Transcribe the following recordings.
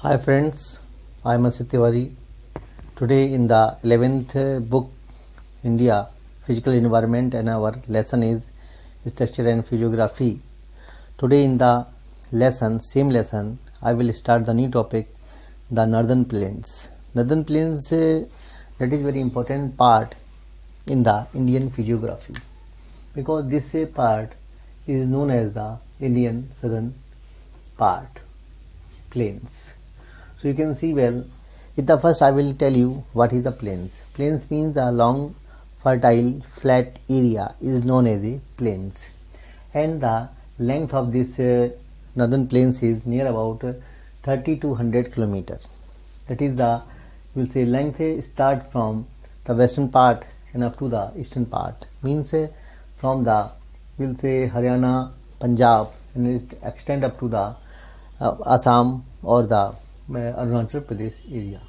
Hi friends, I am Asit Tiwari. Today in the 11th book India Physical Environment and our lesson is Structure and Physiography. Today in the same lesson, I will start the new topic, the Northern Plains. Northern Plains that is very important part in the Indian physiography because this part is known as the Indian Southern part plains. So you can see well. In the first, I will tell you what is the plains. Plains means a long, fertile, flat area is known as a plains, and the length of this northern plains is near about 30 to 100 kilometers. That is the will say length start from the western part and up to the eastern part. Means from the will say Haryana, Punjab, and it extend up to the Assam or the Arunachal Pradesh area,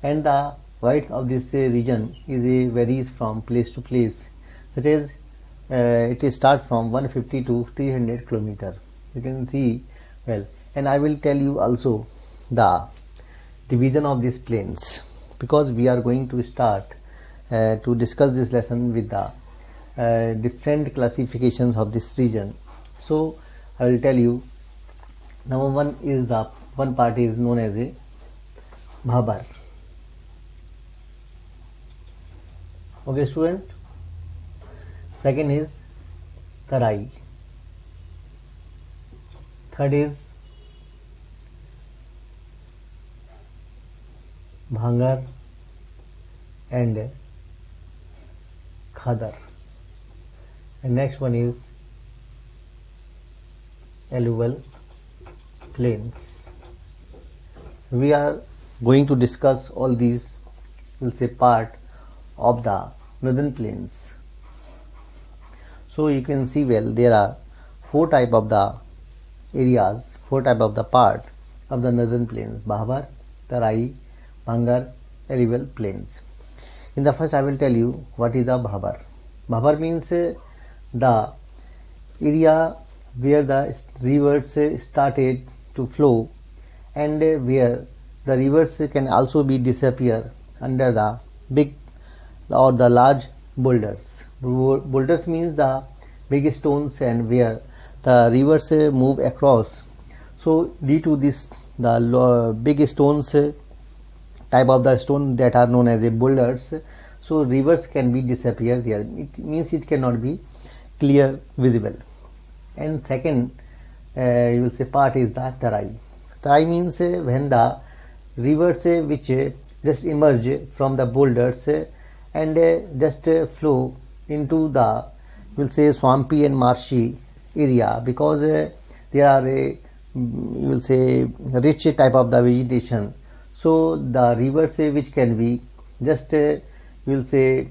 and the width of this region is varies from place to place, such as it starts from 150 to 300 kilometer. You can see well, and I will tell you also the division of these plains because we are going to start to discuss this lesson with the different classifications of this region. So I will tell you. Number one is the one part is known as a Bhabar. Okay, student. Second is Tarai. Third is Bhangar and Khadar. And next one is Alluvial plains. We are going to discuss all these will say part of the northern plains. So you can see well there are four type of the areas, four type of the part of the northern plains: Bhabar, Tarai, Bhangar, Alluvial plains. In the first I will tell you what is the Bhabar. Bhabar means the area where the rivers started to flow and where the rivers can also be disappear under the big or the large boulders. Boulders means the big stones and where the rivers move across. So due to this the big stones type of the stone that are known as a boulders, so rivers can be disappear there. It means it cannot be clear visible. And second you will say part is the Tarai. Tarai means when the rivers which just emerge from the boulders and just flow into the will say swampy and marshy area because there are you will say rich type of the vegetation. So the rivers which can be just will say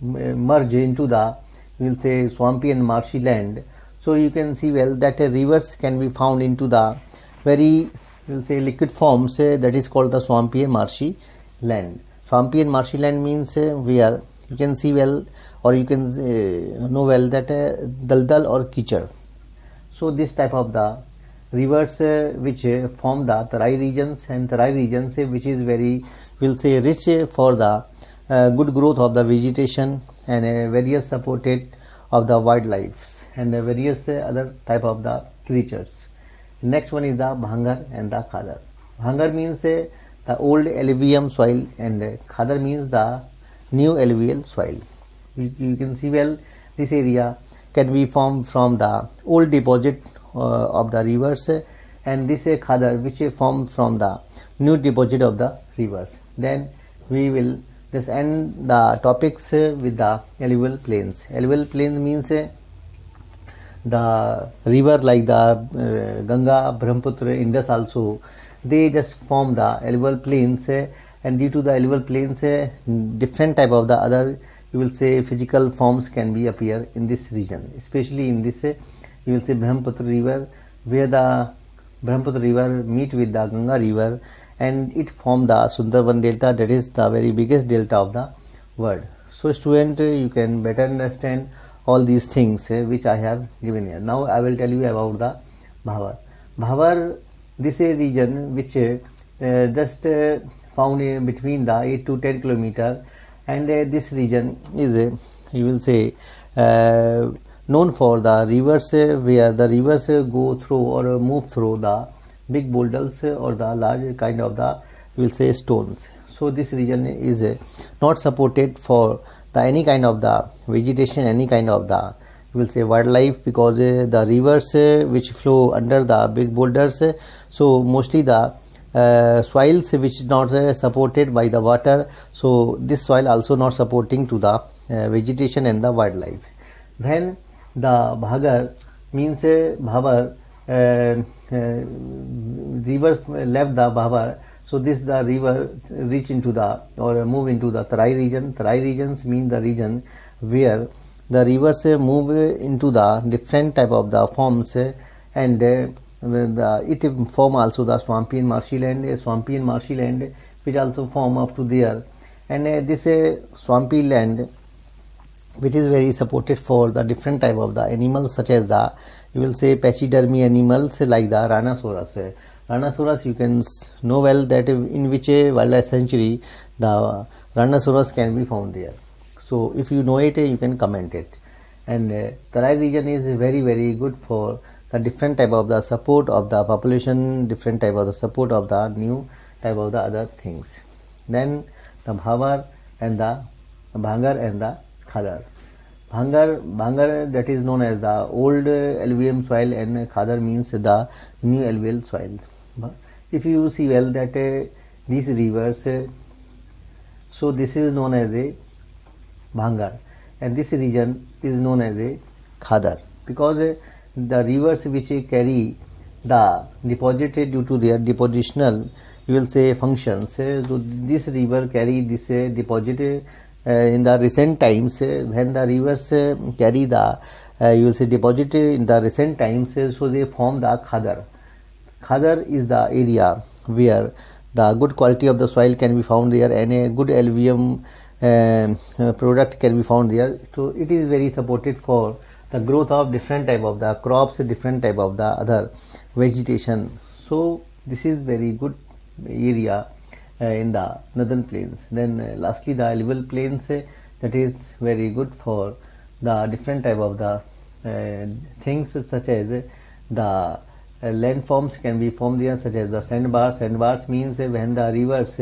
merge into the will say swampy and marshy land. So you can see well that rivers can be found into the very will say liquid forms that is called the swampy and marshy land. Swampy and marshy land means where you can see well or you can know well that daldal or kichad. So this type of the rivers which form the Tarai regions, and Tarai regions which is very will say rich for the good growth of the vegetation and various supported of the wildlife and various other type of the creatures. Next one is the Bhangar and the Khadar. Bhangar means the old alluvium soil and Khadar means the new alluvial soil. You can see well this area can be formed from the old deposit of the rivers and this Khadar which is formed from the new deposit of the rivers. Then we will just end the topics with the alluvial plains. Alluvial plains means the river like the Ganga, Brahmaputra, Indus also they just form the alluvial plains and due to the alluvial plains different type of the other you will say physical forms can be appear in this region, especially in this you will say Brahmaputra river where the Brahmaputra river meet with the Ganga river and it form the Sundarban delta, that is the very biggest delta of the world. So student you can better understand all these things which I have given here. Now I will tell you about the Bhabar. Bhabar this region which just found in between the 8 to 10 kilometer, and this region is you will say known for the rivers where the rivers go through or move through the big boulders or the large kind of the you will say stones. So this region is not supported for the any kind of the vegetation, any kind of the you will say wildlife, because the rivers which flow under the big boulders, so mostly the soils which not supported by the water, so this soil also not supporting to the vegetation and the wildlife. When the Bhagar means Bhavar, river left the Bhavar, so this the river reach into the or move into the Tarai region. Tarai regions mean the region where the rivers move into the different type of the forms, and it form also the swampy and marshy land, which also form up to there, and this swampy land which is very supported for the different type of the animals, such as the you will say pachydermy animals like the rhinoceros. Rhinoceros, you can know well that in which wildlife sanctuary the rhinoceros can be found there. So if you know it, you can comment it. And Tarai region is very good for the different type of the support of the population, different type of the support of the new type of the other things. Then the Bhavar and the Bhangar and the Khadar. Bhangar, that is known as the old alluvium soil, and Khadar means the new alluvial soil. If you see well that these rivers, so this is known as a Bhangar, and this region is known as a Khadar, because the rivers which carry the deposit due to their depositional you will say functions, so this river carry this deposit in the recent times, when the rivers carry the you will say deposit in the recent times, so they form the Khadar. Khadar is the area where the good quality of the soil can be found there, and a good alluvium product can be found there. So it is very supported for the growth of different type of the crops, different type of the other vegetation. So this is very good area in the northern plains. Then lastly the alluvial plains, that is very good for the different type of the things, such as the landforms can be formed there, such as the sandbars. Sandbars means when the rivers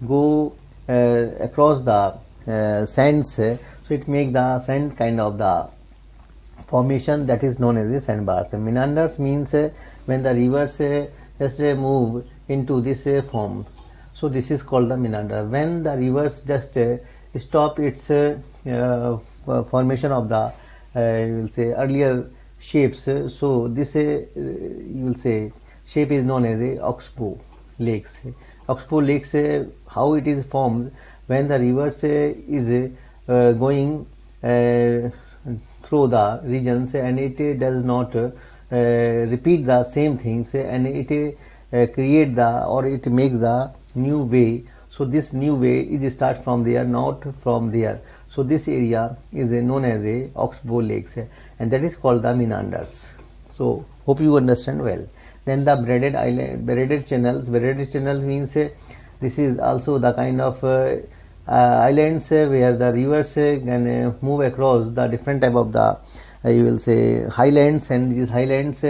go across the sands, so it make the sand kind of the formation, that is known as the sandbars. Meanders means when the rivers just move into this form, so this is called the meander. When the rivers just stop its formation of the you will say earlier shapes, so this you will say shape is known as a oxbow lakes. Oxbow lakes, how it is formed when the rivers is going through the regions, and it does not repeat the same things, and it create the or it makes the new way. So this new way is start from there, not from there. So this area is known as a oxbow lakes, and that is called the meanders. So hope you understand well. Then the braided island, braided channels. Braided channels means this is also the kind of islands where the rivers can move across the different type of the you will say highlands, and these highlands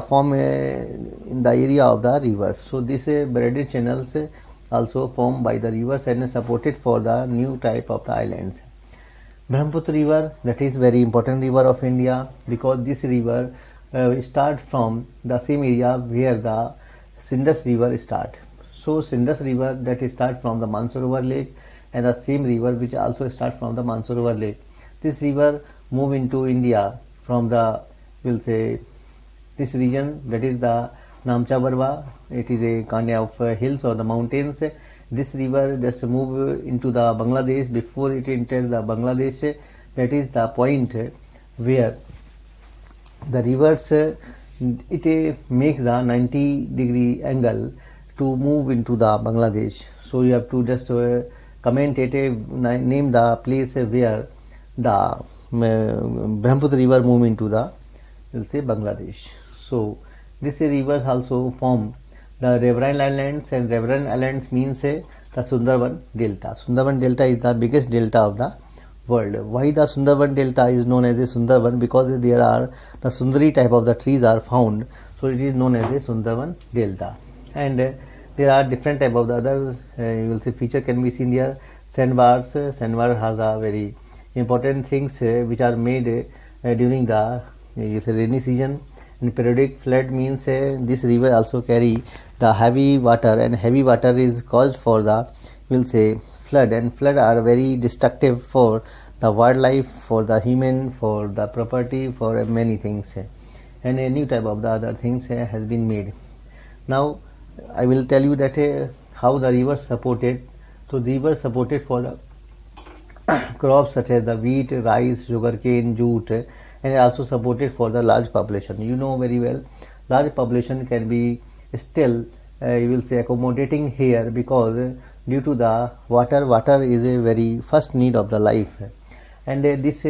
form in the area of the rivers. So this braided channels also formed by the rivers and supported for the new type of the islands. Brahmaputra river, that is very important river of India, because this river start from the same area where the Sindus river start. So Sindus river that start from the Mansarovar lake, and the same river which also start from the Mansarovar lake. This river move into India from the will say this region, that is the Namcha Barwa. It is a kind of hills or the mountains. This river just move into the Bangladesh. Before it enters the Bangladesh, that is the point where the rivers it makes the 90-degree angle to move into the Bangladesh. So you have to just comment it, name the place where the Brahmaputra river move into the, we'll say, Bangladesh. So These rivers also form the riverine islands, and riverine islands means the Sundarban Delta. Sundarban Delta is the biggest delta of the world. Why the Sundarban Delta is known as a Sundarban? Because there are the Sundari type of the trees are found, so it is known as a Sundarban Delta. And there are different type of the other you will see feature can be seen here. Sandbars. Sandbar are the very important things which are made during the rainy season. And periodic flood means this river also carry the heavy water, and heavy water is caused for the will say flood, and flood are very destructive for the wildlife, for the human, for the property, for many things, and a new type of the other things has been made. Now I will tell you that how the river supported. So the river supported for the crops such as the wheat, rice, sugarcane, jute, and also supported for the large population. You know very well, large population can be still you will say accommodating here, because due to the water is a very first need of the life. And this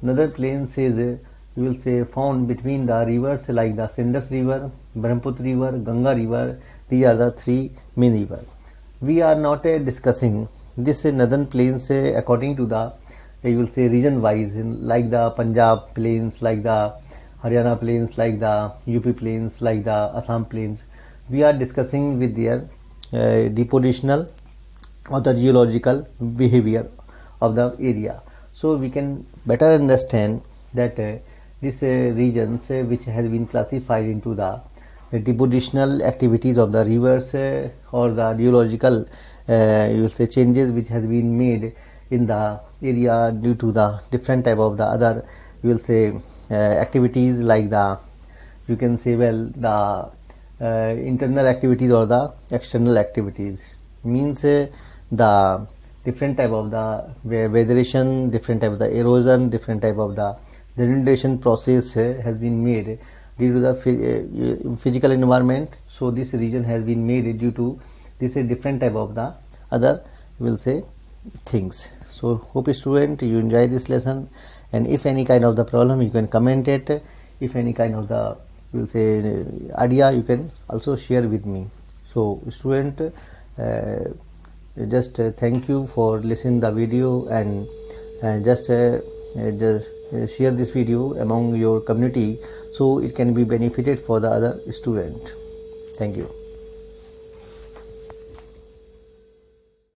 another plains is you will say found between the rivers like the Sindus river, Brahmaputra river, Ganga river. These are the three main rivers. We are not discussing this northern plains according to the you will say region wise, like the Punjab plains, like the Haryana plains, like the UP plains, like the Assam plains. We are discussing with their depositional or the geological behavior of the area, so we can better understand that these regions which has been classified into the depositional activities of the rivers or the geological you will say changes which has been made in the area due to the different type of the other you will say activities, like the you can say well the internal activities or the external activities, means the different type of the weatherization, different type of the erosion, different type of the denudation process has been made due to the physical environment. So this region has been made due to this different type of the other will say things. So hope student you enjoy this lesson, and if any kind of the problem you can comment it. If any kind of the will say idea you can also share with me. So student just thank you for listening the video, and just share this video among your community so it can be benefited for the other student. Thank you.